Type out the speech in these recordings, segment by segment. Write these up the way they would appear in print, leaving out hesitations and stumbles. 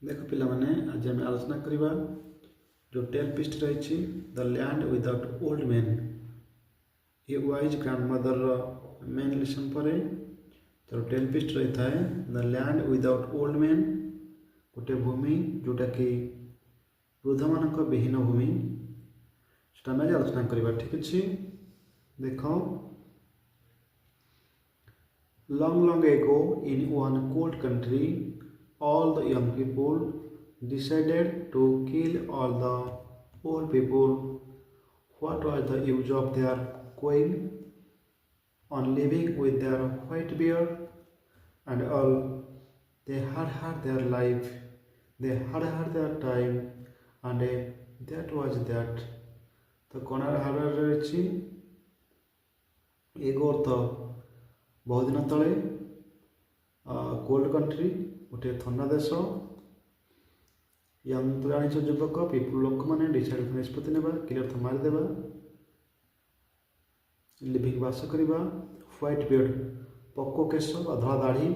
देख पिला माने आज आम आलोचना करवा जो टेल पिस्ट रही the land without old man ये वाइज ग्रांडमदर मेन लेसन पर तो टेल पिस्ट रही था the land without old man गोटे भूमि जोटा कि वृद्ध मान विहीन भूमि से आज आलोचना करवा ठीक अच्छे देख long ago in one cold country all the young people decided to kill all the old people. What was the use of their going on living with their white beard and all? They had their life, they had their time, and that was that. तो कौन रही एक अर्थ बहुत दिन तले cold country गोटे थंडा देश यंग तो जान युवक पीपुल लोक मैंने डिसाइड निष्पत्ति नेबा किल अर्थ मारिदेवा लिविंग बास करवा व्हाइट बियर्ड पक्को केश धला दाढ़ी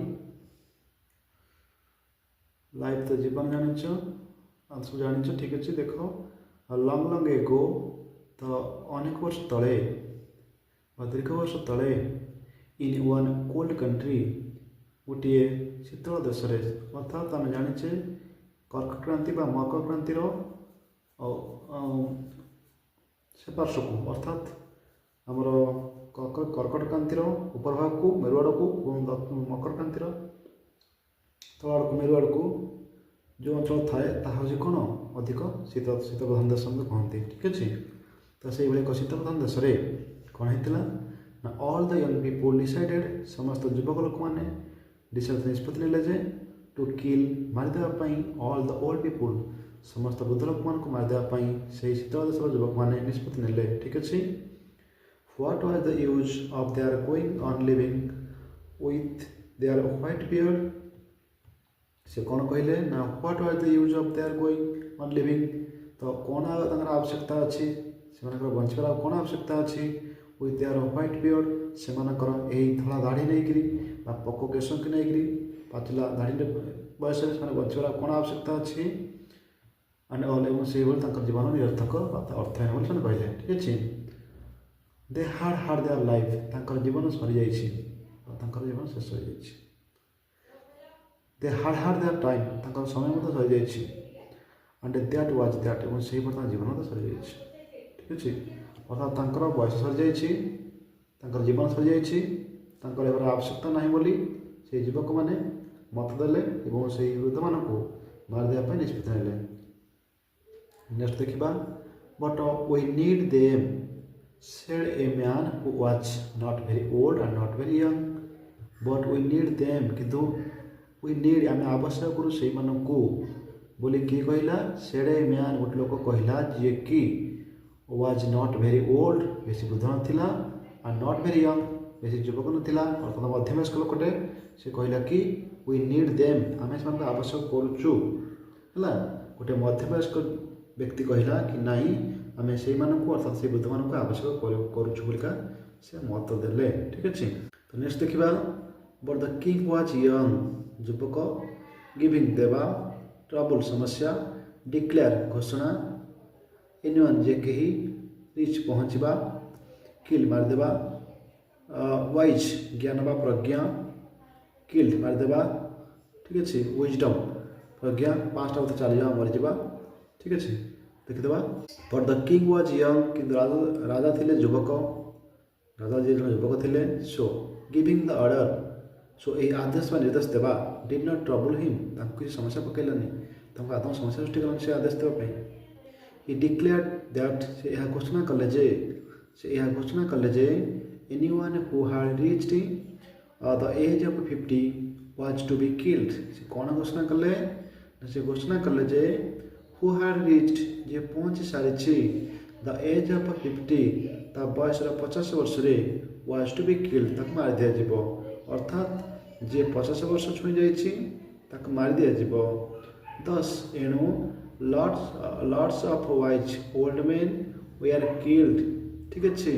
लाइफ तो जीवन जान सब जान ठीक अच्छे देख लंग एगो तो अनेक वर्ष तले दीर्घ वर्ष तले इन वन कोल्ड कंट्री गोटे शीतल देश अर्थात आम जाचे कर्कट क्रांति मकर क्रांतिर से पार्श्व को अर्थात आमर कर्कट क्रांतिर उपरभाग को मेरुआड़ को मकर क्रांतिर तल आड़ को मेरुआड़ को जो अंचल थाए ताकि कौन अधिक शीत शीत प्रधान देश कहते ठीक अच्छे तो से एक शीत प्रधान देश कौन होता ना all the young people decided समस्त युवक लोक मैंने डिसाइड निष्पत्ति ने टू किल मारिदेवाई ऑल द ओल्ड पीपुल समस्त वृद्ध लोक मान मारिदेवाई से शीतल देश युवक मैंने निष्पत्ति ने ठीक अच्छे what was the use of their going on living with their white beard से कौन कहले ना what was the use of their going on living तो कौन आवश्यकता अच्छी से बंचार कौन आवश्यकता अच्छी विथ देयर व्हाइट बियर्ड से धला दाढ़ी नहीं पक्को केश की नहीं पाचिला दाढ़ी बयस बचार कौन आवश्यकता अच्छी एंड ऑल से जीवन निरर्थक अर्थहीन से कहले ठीक अच्छे दे हाड देयर लाइफ जीवन सरी जाइए जीवन शेष हो जाइए दे हाड देयर टाइम समय मत सरी जाइए एंड दैट वाज दैट से जीवन मत सरी जाइए ठीक अच्छे अर्थात बयस सरी जाइए जीवन सरी जाइए आवश्यकता ना बोली से युवक मैंने मत देले से वृद्ध मान मारिदेवाई निष्पत्ति ने नेक्स्ट देखा but we need them said a man who was not very old and not very young but we need them किंतु वी नीड आम आवश्यक करूँ से बोली किए कहला सेड ए मैन गोटे लोक कहला जी कि वाज नॉट वेरी ओल्ड बेसी वृद्ध नाला एंड नॉट वेरी यंग बेसी युवक नाला अर्थात मध्यवयस्क लोकटे से कहला कि वी नीड देम आम से आवश्यक करुचु है गोटे मध्यवयस्क व्यक्ति कहला कि नाई आम से अर्थात से वृद्ध मान आवश्यक करुचु बोलिका से मत देले ठीक अच्छे तो नेक्स्ट देखा but the king was young युवक गिविंग देवा ट्रबल समस्या डिक्लेयर घोषणा एनिवन जे कही रिच पहुँचवा किल मारिदेवा वाइज ज्ञान बा प्रज्ञा किल्ड मारिदेवा ठीक अच्छे विजडम प्रज्ञा पाँचटा बता चली जा मरीजा ठीक अच्छे देखीदे but the king was young कि राजा थे युवक राजा जी युवक थे सो गिविंग द ऑर्डर सो ये आदेश व निर्देश देवा डिड नॉट ट्रबल हिम किसी समस्या पकड़लानी आदम समस्या सृष्टि कलानी से आदेश देवाई ही डिक्लेयर्ड दैट से यह घोषणा कले जे anyone who had reached the age of 50 was to be killed से कौन घोषणा कले से घोषणा कले जे हु हैड रिच्ड जे पहुँची सारी द एज ऑफ 50 ता बयस 50 वर्ष वाज टू बी किल्ड ताक मारि दिया अर्थात जे 50 वर्ष छुई जाइए मारि दिया दस एणु lots of wise old man we are killed ठीक अच्छे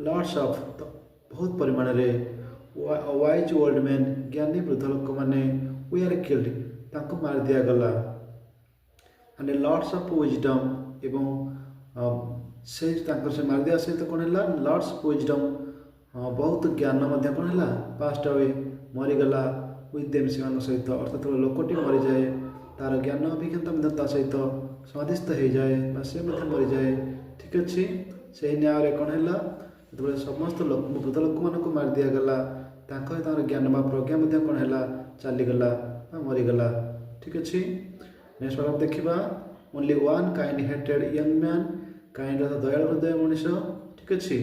लॉट्स ऑफ तो बहुत परिमाण वाइज ओल्ड मैन ज्ञानी वृद्ध लोक मैंने वी आर किल्ड मारि दिगला एंड लॉट्स ऑफ विजडम एवं से से मारिदिया सहित कौन है लॉट्स ऑफ विजडम बहुत ज्ञान कौन है पास्ट अवे मरीगला विथ देम से सहित अर्थात लोकटी मरी जाए तार ज्ञान अभिज्ञता सहित समाधिस्थ हो जाए से मरी जाए ठीक अच्छे से न्याय कौन है जो समस्त लोक वृद्ध लोक मान मार दिगला ज्ञान प्रज्ञा कौन है चलीगला मरीगला ठीक अच्छे नेक्स्ट बार देखा only one kind hated young man kind दयालु हृदय मनीष ठीक अच्छे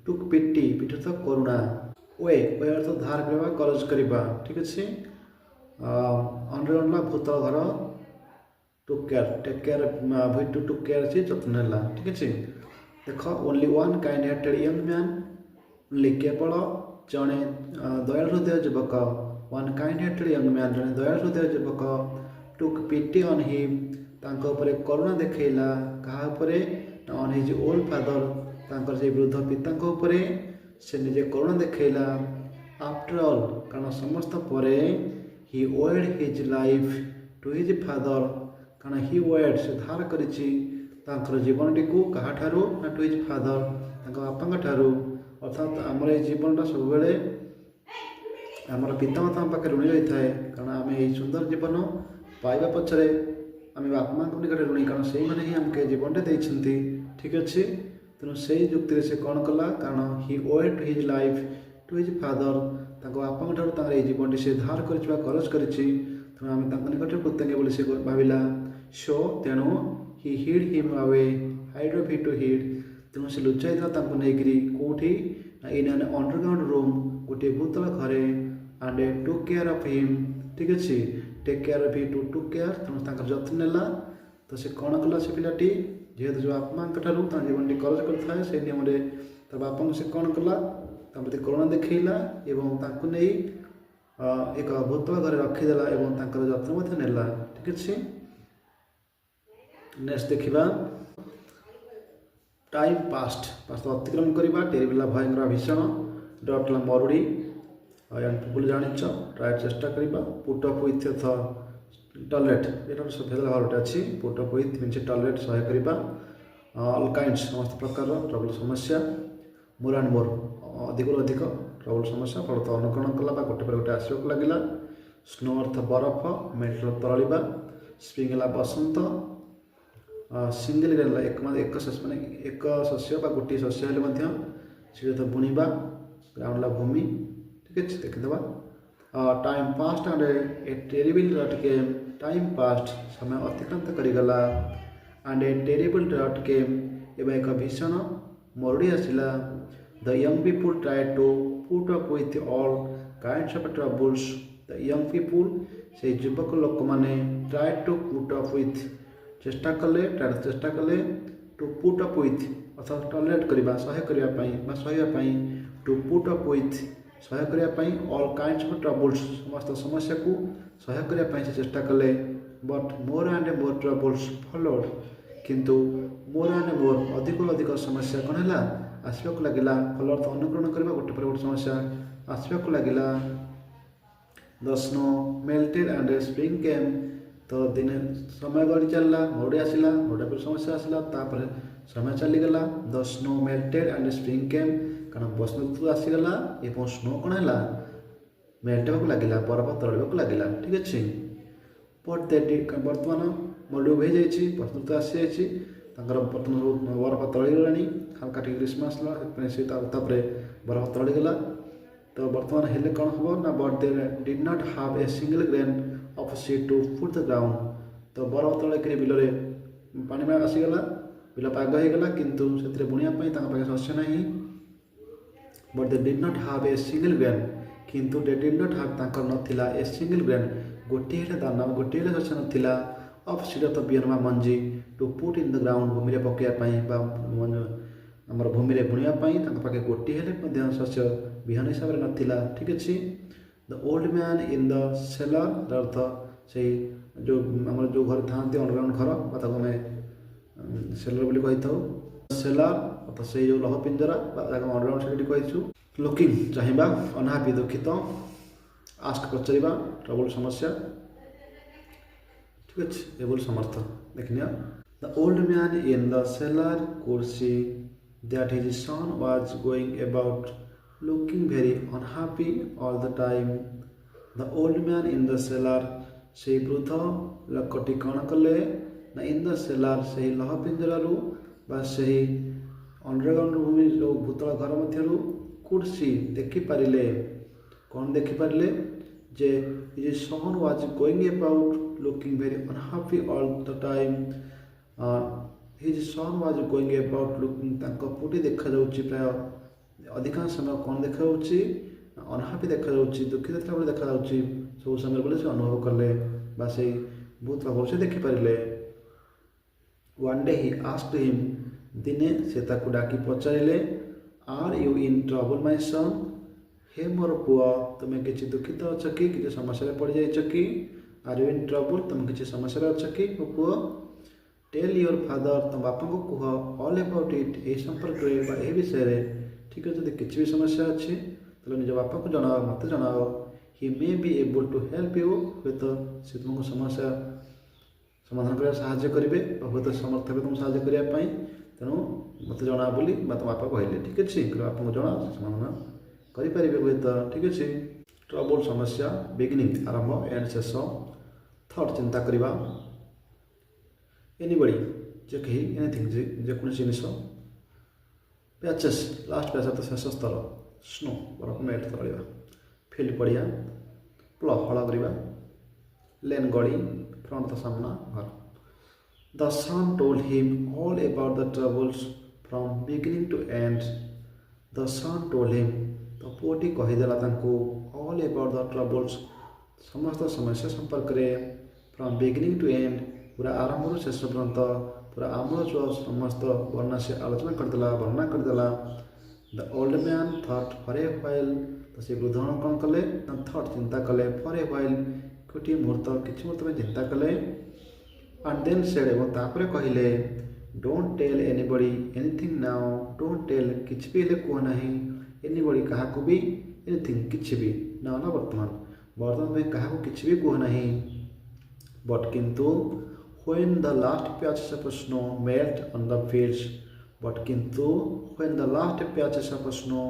टुक पिटी पिटी अर्थ करुणा वे अर्थ धार करवा कलेज करवा ठीक अच्छे अंडरला भूत घर टुक केयर टेक केयर भूत टू टुक केयर अच्छे जत्न है ठीक अच्छे देख only one kind hated young man only केवल जड़े दयालु हृदय युवक one kind hated young man जड़े दयालु हृदय युवक टुक पिटी ऑन हिम करुणा देखला क्या ऑन हिज ओल्ड फादर से वृद्ध पिता से निजे करुणा देखला आफ्टर ऑल कारण समस्त पर he owed his life to his father कारण ही ओएड से धार कर जीवन टी को क्या टू हिज फादर बापा ठारू अर्थात आम जीवनटा सब बेले आमर पितामाता पाखे ऋणी रही थाए कारण आम यही सुंदर जीवन पाइबा पछरे आम बापा माँ निकट ऋणी कारण से मैंने ही आमके जीवनटे देते ठीक अच्छे तेणु से युक्ति से कौन कला कारण he owed to his life to his father बापा ठार जीवन से धार कर करज कर तेणु आम निकट कृतज्ञ बोली से भाविला सो तेणु he hid him away hide ऑफ हिट टू हिड तेणु से लुचाई नहीं कौटी इन एन अंडरग्राउंड रूम गोटे भूतल घरे and took care of him ठीक अच्छे take care of to took care तेणु जत्न नेला तो से कौन कला से पिलाटी जेहेतु जो बापा माँ ठार जीवन टी करज कर से नियम बापा से कौन कला प्रति करुणा देखला नहीं एक भूतल घर रखीदेला और जत्न नेला ठीक अच्छे नेक्स्ट देखा टाइम पास्ट पास्ट अतिक्रम करवा टेरिबला भयंकर भीषण डटला मरुड़ी पुल जान ट्राए चेष्टा करवा पुट अप विथ टॉयलेट ये सभ्यता घरटे अच्छी पुट अप विथ मीन टॉयलेट सहाय करवा ऑल काइंड समस्त प्रकार ट्रबल समस्या मोर एंड मोर अधिक अधिक ट्रबल समस्या फलत अनुकरण कला गोटे पर गोटे आसवाक लगे स्नो अर्थ बरफ मेटल तरलिबा स्प्रिंग है बसंत सिंगल एक माने एक शस्य गोटे शस्य हेल्ले बुणवा ग्राउंड भूमि ठीक है देखीदे time passed and a terrible डॉट केम टाइम पास्ट समय अतिक्रांत करगला एंड ए टेरिबल डॉट केम एवं एक भीषण मरुड़ी आसला the young people try to put up with all kinds of troubles the young people से युवक लोक मैंने try to put up with चेष्टा कले टू पुट अप विथ अर्थात टॉयलेट करवा सहाय करने सहायपाई टू पुट अप विथ सहाय करने ऑल काइंड्स ऑफ ट्रबल्स समस्त समस्या को सहाय करने चेष्टा कले but more and more troubles followed किंतु मोर एंड मोर अधिक अधिक समस्या कौन है आसवाक लगे फल अर्थ अनुकरण करवा गोटे पर गोटे समस्या आसवाक लगे the snow melted and spring came तो दिन समय गड़ी चलला मरुड़ी आसला मरुड़ा पर समस्या आसला तापर समय चलीगला the snow melted and spring came कारण बसंत ऋतु आसीगला और स्नो कौन है मेल्ट होगा लगे बरफ तड़क लगे ठीक अच्छे बट बर्तमान मरुड़ी हो जाए बसंत ऋतु आसी जाइए बर्तमान बरफ तड़ीगला हल्का टी ग्रीष्म आसला से बरफ तड़ीगला तो बर्तमान हेल्ले कौन हम ना but they did not have a single grain of seed to put the ground तो बरफ तले बिल पानी में आसीगला बिल पाग होगा किंतु से बुणियापाई पाखे शस्य ना but they did not have a single grain किंतु दे डिड नॉट हाव नाला ए सिंगल ग्रेन गोटे दाना गोटे शस्य नाला ऑफ सीड तो बिहन मंजी to put in the ground भूमि पकड़ आमर भूमि बुणियापाई पाखे गोटे शस्य बिहन हिसाब से नाला ठीक अच्छे the old man in the cellar अर्थ से जो आम जो घर था अंडरग्राउंड घर आम सेलर बोली कही था सेलर अर्थात से जो लह पिंजरा अंडरग्राउंड से कही लुकिंग चाहिए अनहापी दुखित आस्क पचार ट्रबल समस्या ঠিক আছে এ বল সমর্থ দেখনিয়া The old man in the cellar could see that his son was going about looking very unhappy all the time. The old man in the cellar সেই বৃদ্ধ ଲୋକଟି କ'ଣ କଲେ ନା in the cellar ସେହି ଲହ ପିଞ୍ଜରାରୁ ବା ସେହି ଅଣ୍ଡରଗ୍ରାଉଣ୍ଡ ଭୂମି ଯେଉଁ ଭୂତଳ ଘର ମଧ୍ୟରୁ could see ଦେଖିପାରିଲେ କ'ଣ ଦେଖିପାରିଲେ ଯେ his son was going about looking very unhappy all the time. His son was going about looking ତାଙ୍କ ପୁଟି ଦେଖାଯାଉଛି ପ୍ରାୟ ଅଧିକାଂଶ ସମୟ କ'ଣ ଦେଖାଯାଉଛି ଅନହାପି ଦେଖାଯାଉଛି ଦୁଃଖିତ ଥିଲା ଭଳି ଦେଖାଯାଉଛି ସବୁ ସମୟରେ ବୋଲି ସେ ଅନୁଭବ କଲେ ବା ସେଇ ବହୁତ ଭାବରେ ସେ ଦେଖିପାରିଲେ one day he asked him ଦିନେ ସେ ତାକୁ ଡାକି ପଚାରିଲେ are you in trouble my son ହେ ମୋର ପୁଅ ତୁମେ କିଛି ଦୁଃଖିତ ଅଛ କି କିଛି ସମସ୍ୟାରେ ପଡ଼ିଯାଇଛ କି are you in trouble ତୁମେ କିଛି ସମସ୍ୟାରେ ଅଛ କି ମୋ ପୁଅ Tell your father तुम बापा को कह all about it ए संपर्क बा ए विषय ठीक है जदि किसी भी समस्या अच्छी तो निज बापा को जनाओ मत जनाओ he may be able to help you हुए तो से तुमको समस्या समाधान करने साहाय्य करेंगे हुए तो समर्थ हे तुम साहाय्य करने पाई तेणु मत जना बोली तुम बापा कहले ठीक अच्छे बापा को जना समाधान करें हुए तो ठीक अच्छे ट्रबल समस्या बिगिनिंग आरंभ एंड शेष थर्ड चिंता करवा Anybody, जे कहीं anything जे कौन जिनिस पैचेस लास्ट पैच तो शेष स्तर स्नो बरफ मेल्ट तलिया फील्ड पड़िया प्ल हल करवा लेन गड़ी फ्रंट तो सामना घर The son told him all about the troubles from beginning to end. The son told him तो पुओटी कहीदेला तांको all about the troubles समस्त समस्या संपर्क रे from beginning to end पूरा आरंभ शेष पर्यंत पूरा आमूल चुआ समस्त वर्णना से आलोचना करदेला वर्णना करदेला the old man thought for a while तो से वृद्ध कौन कले थॉट चिंता कले फॉर ए व्हाइल गोटे मुहूर्त किछि मुहूर्त में चिंता कले एंड देन सेड एवं तापरे कहिले don't tell anybody anything now don't tell किछि भी ले को नहीं एनीबॉडी कहा को भी एनीथिंग किछि भी ना ना वर्तमान में कहा को किछि भी को नहीं बट किंतु when the last patches of snow melt on the fields but किंतु when the last patches of snow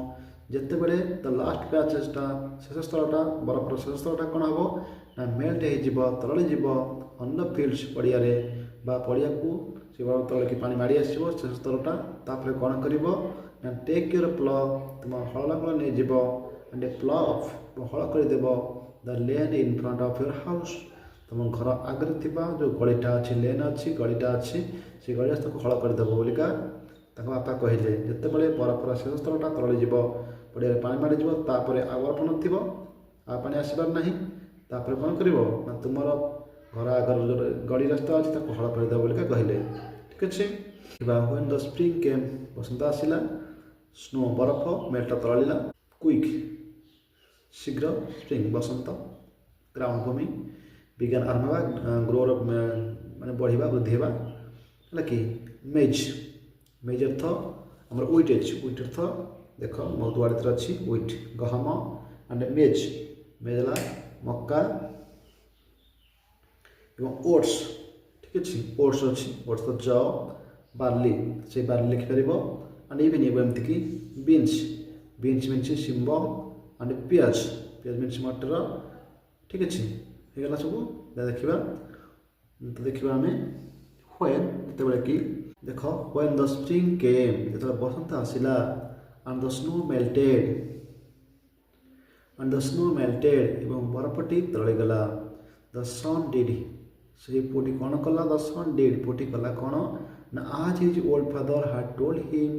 जिते बड़े the last patches टा शेष स्थलटा बरफर शेष स्थलटा कौन हम ना मेल्ट हो तरली जीव on the fields पड़िया रे बा पड़िया को से बरफ तल की पानी माड़ी आसो शेष स्थलटा तापर कौन कर ना टेक योर प्ल तुम हल लंगल नहीं जीव एंड ए प्ल ऑफ हल करदेव the land in front of your house तुम घर आगे जो गलीटा अच्छी लेन अच्छी गलीटा अच्छी से गली रास्ता को हल करदेव बोलिका बापा कहले जिते बड़े बरफर शेष स्थलटा तली जीव पड़िया पानी माड़ी तापर आ बरफ नथिबो आ पानी आसबार नहीं तापर कौन कर तुम घर आगर जो गली रास्ता अच्छी हल करदेव बोलिका कहले ठीक अच्छे व्हेन द स्प्रिंग केम बसंत आसला स्नो बरफ मेल्टा तलिला क्विक शीघ्र स्प्रिंग बसंत ग्राउंड भूमि विज्ञान आरंभ ग्रोर माने बढ़िया वृद्धि है कि मेज मेज अर्थ आम व्हीट अर्थ देख बहुत वार्ड अच्छी व्हीट गहम एंड मेज मेजला मक्का एवं ओट्स ठीक अच्छे ओट्स अच्छी ओट्स तो जौ बार्ली से बार्ली लिखिपर एंड इवन एमती कि बीन्स बीन्स मीन्स शिंब एंड पियाज पियाज मीन्स मटर ठीक अच्छे होगा सब देखा तो देखा आम व्हेन जिते कि देख व्हेन द स्प्रिंग केम जो बसंत आसला एंड द स्नो मेल्टेड एवं बरफटी तलिगला द सन डिड से पुटी कौन कला द सन डिड पुटी कला कौन ना आज हिज ओल्ड फादर हाड टोल्ड हिम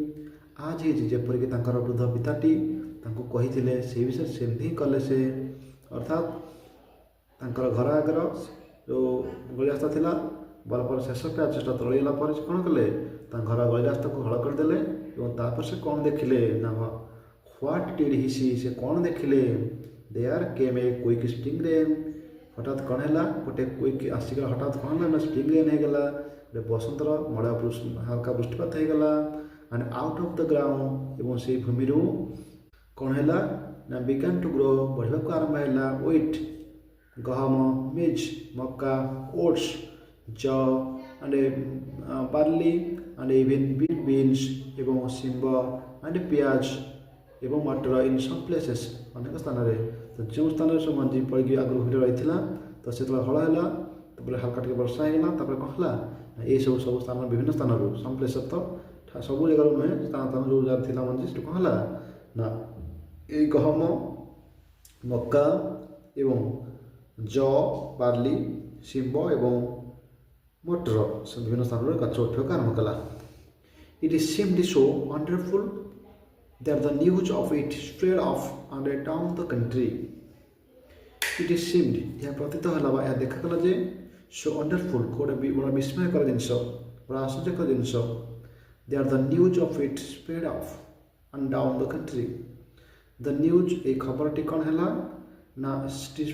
आज हिज जेपरिक वृद्ध पिताटी कही से विषय सेमती कले से अर्थात घर आगर जो गली रास्ता था बरफर शेष पैचेसटा तलिगला कौन कले घर गली रास्ता को हल करदे और से कौन देखिले ना व्हाट डिड ही सी से कौन देखिले there came a quick spring rain हठात कौन है गोटे क्विक आसिक हठात कौन है स्प्रिंग रेन होगला गोटे बसंतर मड़ा हल्का वृष्टिपात होगला and out of the ground एवं से भूमि कौन है ना बिगन टू ग्रो बढ़ा को आरंभ है व्हीट गहम मेज मक्का oats jaw and barley and even beans ଏବଂ ଶିମ୍ବ and ପିଆଜ ଏବଂ ମଟର in some places ଅନେକ ସ୍ଥାନରେ ତ ଯେଉଁ ସ୍ଥାନରେ ସବୁ ମଞ୍ଜି ପଡ଼ିକି ଆଗରୁ ଭିଡ଼ ରହିଥିଲା ତ ସେତେବେଳେ ହଳ ହେଲା ତାପରେ ହାଲକା ଟିକେ ବର୍ଷା ହେଇଗଲା ତାପରେ କ'ଣ ହେଲା ଏଇସବୁ ସବୁ ସ୍ଥାନ ବିଭିନ୍ନ ସ୍ଥାନରୁ some places ତ ସବୁ ଜାଗାରୁ ନୁହେଁ ସ୍ଥାନ ସ୍ଥାନ ଯେଉଁ ଜାଗାରେ ଥିଲା ମଞ୍ଜି ସେଠୁ କ'ଣ ହେଲା ନା ଏଇ ଗହମ ମକା ଏବଂ ଜଅ ବାର୍ଲି ଶିମ୍ବ ଏବଂ ମଟର ବିଭିନ୍ନ ସ୍ଥାନରେ ଗଛ ଉଠିବାକୁ ଆରମ୍ଭ କଲା। It seemed so wonderful that the news of it spread off and down the country. It seemed ଏହା ପ୍ରତୀତ ହେଲା ବା ଏହା ଦେଖାଗଲା ଯେ so wonderful ଗୋଟେ ବଡ଼ ବିସ୍ମୟକର ଜିନିଷ ବଡ଼ ଆଶ୍ଚର୍ଯ୍ୟକର ଜିନିଷ that the news of it spread off and down the country. The news এই ଖବରଟି କ'ଣ ହେଲା ନା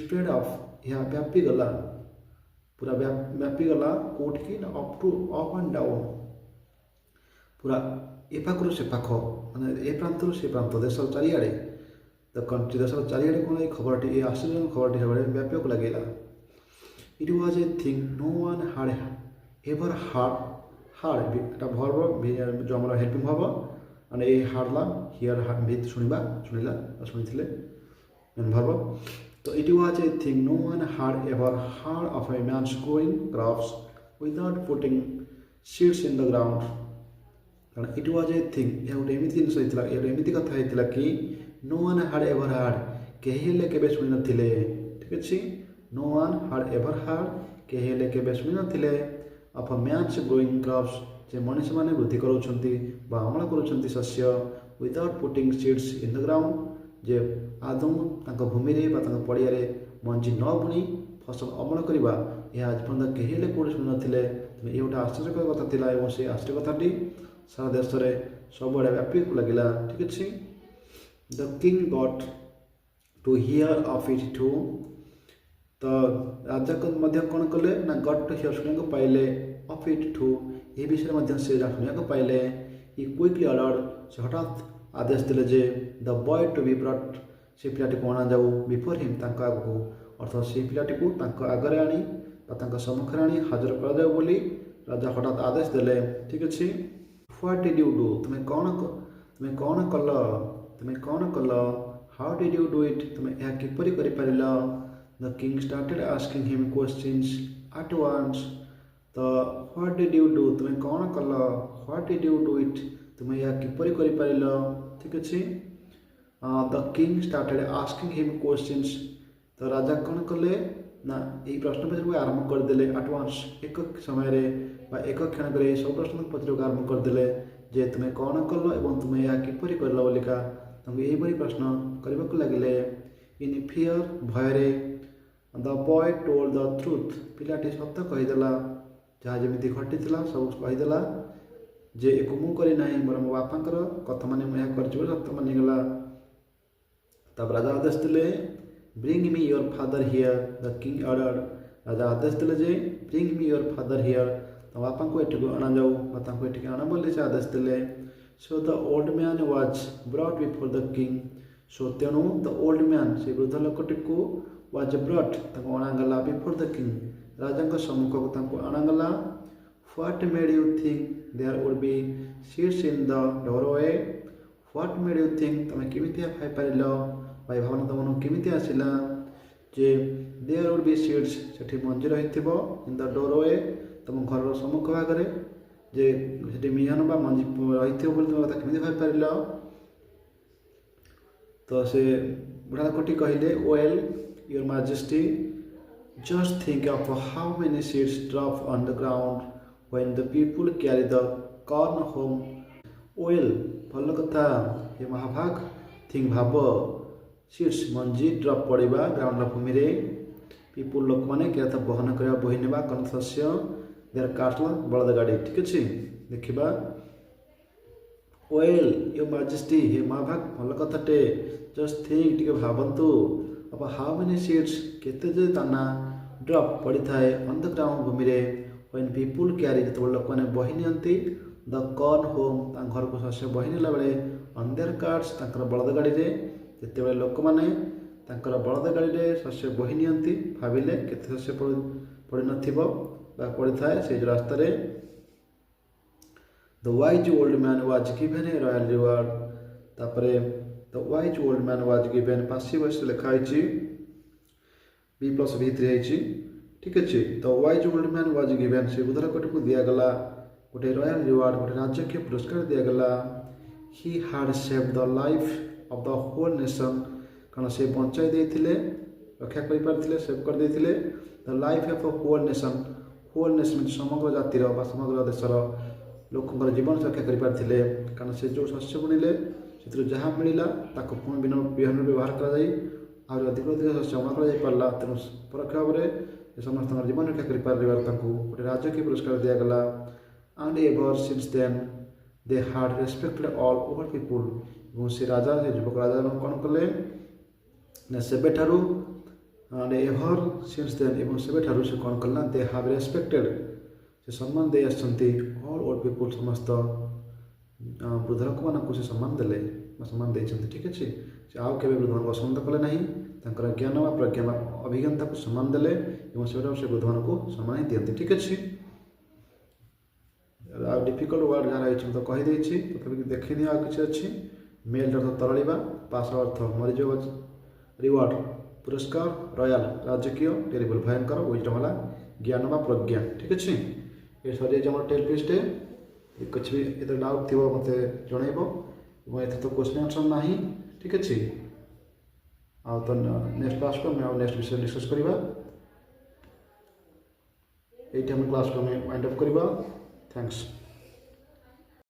spread off ଏହା ବ୍ୟାପିଗଲା पूरा व्यापीगला कोठिकी ना अप एंड डाउन पूरा ए पाखरु से पाख माने ए प्रांतरु से प्रांत देशर चारिआडे द कंट्री देशर चारिआडे कोन ए खबरटी ए आश्चर्यजनक खबरटी हेबारे व्यापक लागेला। It was a thing no one had ever had एटा भर्ब जो हमरा हेल्पिंग हबो माने ए हाडला हियर विथ सुनिथिले main verb So it was a thing no one had ever heard of a man growing crops without putting seeds in the ground. And it was a thing. यह उटे एमिति जिनिस होइतिला यह एमिति कथा होइतिला कि no one had ever heard केही हेले केबे सुनि नथिले ठीक अछि no one had ever heard केही हेले केबे सुनि नथिले of a man growing crops जे मनुष्य माने वृद्धि करूछंती बा अमल करूछंती शस्य without putting seeds in the ground जे आदौ तांको भूमि रे बा तांको पड़िया रे मंजी न बुणी फसल अमल करवा यह आज पर्यंत केही हेले कोडी सुनि नथिले ये गोटे आश्चर्यकर कथा थिला एवं से आश्चर्य कथाटी सारा देश रे सबआडे व्यापी लगिला ठीक अछि। The king got to hear of it too तो राजा को मध्य कोन कले ना गॉट टू हियर सुनिया को पाइले ऑफ इट टू ए विषय मध्य से सुनिया को पाइले ही क्विकली ऑर्डर से हठात आदेश दिले जे the boy to be brought से पिलाटी को अना जाऊ बिफोर हिम तांका आगु अर्थात से पिलाटी को तांका आगरे आनी बा तांका सम्मुख आनी हाजर कर जाऊ बोली राजा हठात आदेश देले ठीक अछि। व्हाट डिड यू डू तुम्हें कौन कल how did you do it तुम्हें यह किपरि करि परिला। The king started asking him questions at once तो व्हाट डिड यू डू तुम्हें कौन कल what did you do it तुम्हें यह किपरि करि परिला ठीक अछि। The king started asking him questions तो राजा कौन कले ना यही प्रश्न पचार को आरंभ करदे एडवांस एक समय रे बा एक क्षण करे सब प्रश्न पचार को आरंभ करदे जे तुम्हें कौन कल एवं तुम्हें यह किपरि करल बोलिका तुम यही बड़ी प्रश्न करबा को लगिले। इन फियर भय रे the boy told the truth पिलाटी सत्य कहिदेला जहाँ जमी घटीला सब कहिदेला जे एक मु करी नाही मोर मो बापांकर कथा माने मैं करछि सत्य मानिगला। तब राजा आदेश दिले bring me your father here the king order राजा आदेश दिले जे bring me your father here तो बापा को एठी आना जाऊ बापा को एठी आना बोली से आदेश दिले। So the old man was brought before the king so तेणु द ओल्ड मैन से वृद्ध लोकटी को वाज ब्रॉट ताको आना गला बिफोर द किंग राजा को सम्मुख को ताको आना गला। What made you think there would be seats in the doorway what made you think तमे केमिति फाइ पारिलो भाई भावना तुम केमिति आसिला जे देयर वुड बी सीड्स सेठी मंजी रहिथिबो इन द डोरवे तुम घर सम्मुख भागरे जे सेठी मिहन बा मंजी रहिथिबो बोली तुम केमिति भाइ पारिलो। तो से बुढ़ा कोटी कहले well your majesty just think of how many seeds drop on the ground when the people carry the corn home. Well भल कथा हे महाभाग थिंक भाव सीड्स मंजी ड्रॉप पड़वा ग्राउंड भूमि रे पीपुल लोक मैंने क्या बहन करवा बोही नेबा कौन शस्य देर काटला बलद गाड़ी ठीक अच्छे देखा। वेल यो मैजेस्टी हे महाभाग भल कथाटे जस्ट थिंक टिके भावंतु अब हाउ मेनी सीड्स केते जे दाना ड्रॉप पड़ी थाए ऑन द ग्राउंड भूमि रे व्हेन पीपुल कैरी जो लोक मैंने बही नियंती द कॉर्न होम घर को शस्य बही नेला बेले ऑन देयर कार्ड्स बलद गाड़ी रे जिते लोक मैंने बलद गाड़ी रे शस्य बही नियंती भाविले केते शस्य पड़ी नथिबो पड़ी थाए से जो रास्तार the wise old man was given a royal reward तापर the wise old man was given passive voice लिखाई बी प्लस V3 है ठीक अच्छे the wise old man was given से बुध लोकटी को दिगला गोटे रॉयल रिवार्ड गोटे राजकीय पुरस्कार दिगला he had save the life of the whole nation कारण से बचाई देते रक्षा कर सेव कर देते the life of whole nation समग्र जातिर समग्र देशर लोकंर जीवन रक्षा कर कारण से जो शस्य बुणिले से जहाँ मिलला पुणी विहन व्यवहार कर अधिक शस्य अमल कर तेणु परोक्ष भाव में समस्त जीवन रक्षा कर गोटे राजकीय पुरस्कार दिगला and ever since then they had respected all over people से राजा से युवक राजा कौन कले सेबे ठारू एंड एवर सिंस देन एवं सेबे ठारू से कौन कला दे हाव रेस्पेक्टेड से सम्मान दे आसछन्ति ऑल ओवर पीपुल समस्त वृद्ध लोक मानक से सम्मान देले सम्मान देछन्ति ठीक अच्छे से आउ केबे वृद्ध मानक असम्मान कले नहीं तांकर ज्ञान व प्रज्ञा अभिज्ञता को सम्मान देले एवं से वृद्ध मानक सम्मान ही दियन्ति ठीक अच्छे डिफिकल्ट वर्ड जहाँ रही तो कहीदे तथापि देखनी आ कि अच्छी मेल अर्थ तरलिबा पास अर्थ मरीज रिवार्ड पुरस्कार रॉयल राजकीय टेरिबल भयंकर विजडम है ज्ञान व प्रज्ञा ठीक अच्छे ये सरी जाए टेस्ट टेस्ट कुछ भी ये डाउट थी मत जनइब ए तो क्वेश्चन आंसर ना ठीक अच्छे आ तो नेक्स्ट क्लास को मैं नेक्स्ट विषय डिस्कस करवा ये क्लास को वाइंड अप करवा थैंक्स।